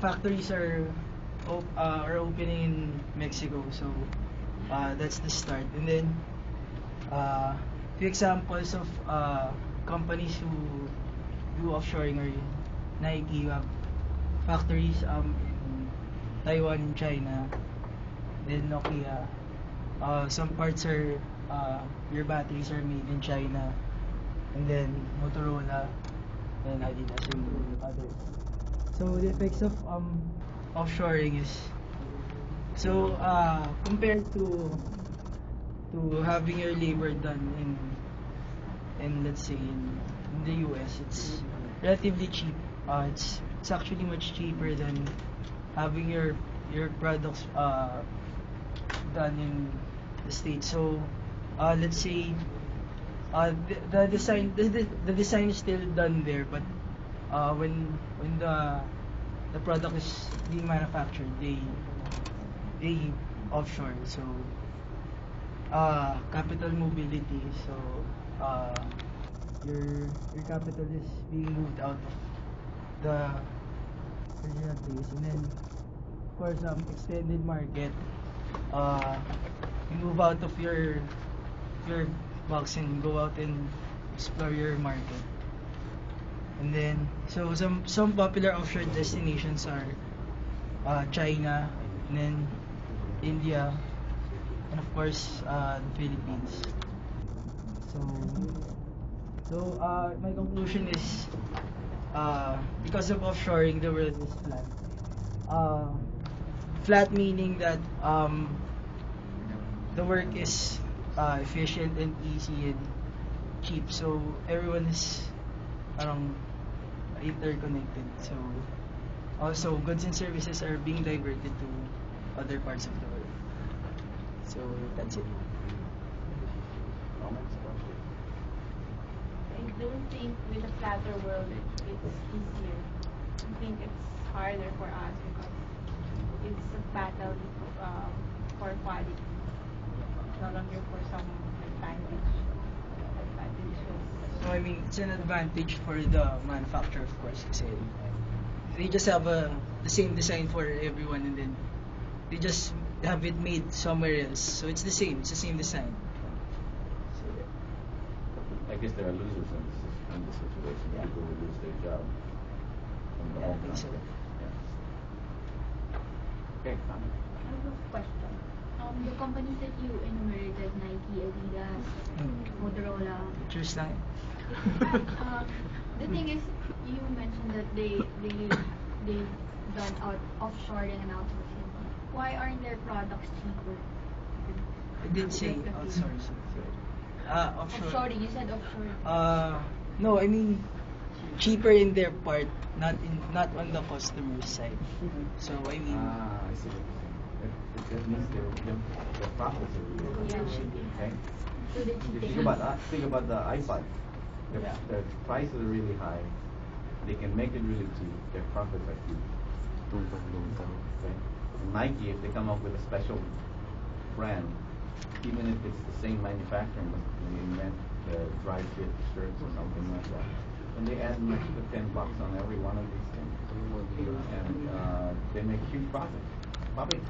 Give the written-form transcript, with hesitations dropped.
factories are opening in Mexico, so that's the start. And then few examples of companies who do offshoring are Nike. You have factories in Taiwan and China. Then Nokia. Some parts are your batteries are made in China. And then Motorola and Adidas and others. So the effects of offshoring is compared to having your labor done in let's say in the US, it's relatively cheap. It's actually much cheaper than having your products done in the States. So let's say the design is still done there, but when the product is being manufactured, they offshore. So capital mobility. So your capital is being moved out of the original place, and then of course extended market. You move out of your box and go out and explore your market. And then so some popular offshore destinations are China, and then India, and of course the Philippines. So my conclusion is because of offshoring, the world is flat. Flat meaning that the work is efficient and easy and cheap. So everyone is interconnected. So also goods and services are being diverted to other parts of the world. So that's it. I don't think with a flatter world it's easier. I think it's harder for us because it's a battle for quality, no longer for some advantage. So I mean, it's an advantage for the manufacturer, of course, kasi they just have the same design for everyone, and then they just have it made somewhere else. So it's the same design. So, I guess there are losers in this situation. Yeah. People will lose their job. yeah, I think so. Yeah. Okay, Tommy. I have a question. The companies that you enumerated, Nike, Adidas, Motorola. Pictures lang. The thing is, you mentioned that they've done offshoring and outsourcing. Why aren't their products cheaper? I did say outsourcing. Offshore. Offshoring. You said offshoring. No, I mean cheaper in their part, not on the customer side. So I mean. I see what you're saying. That means their profits are really Yeah. okay. So they Think about the iPod. Their prices are really high. They can make it really cheap. Their profits are huge. Okay. Nike, if they come up with a special brand, even if it's the same manufacturer, they invent the dry fit shirts or something like that, and they add an extra $10 on every one of these things, and they make huge profits. Probably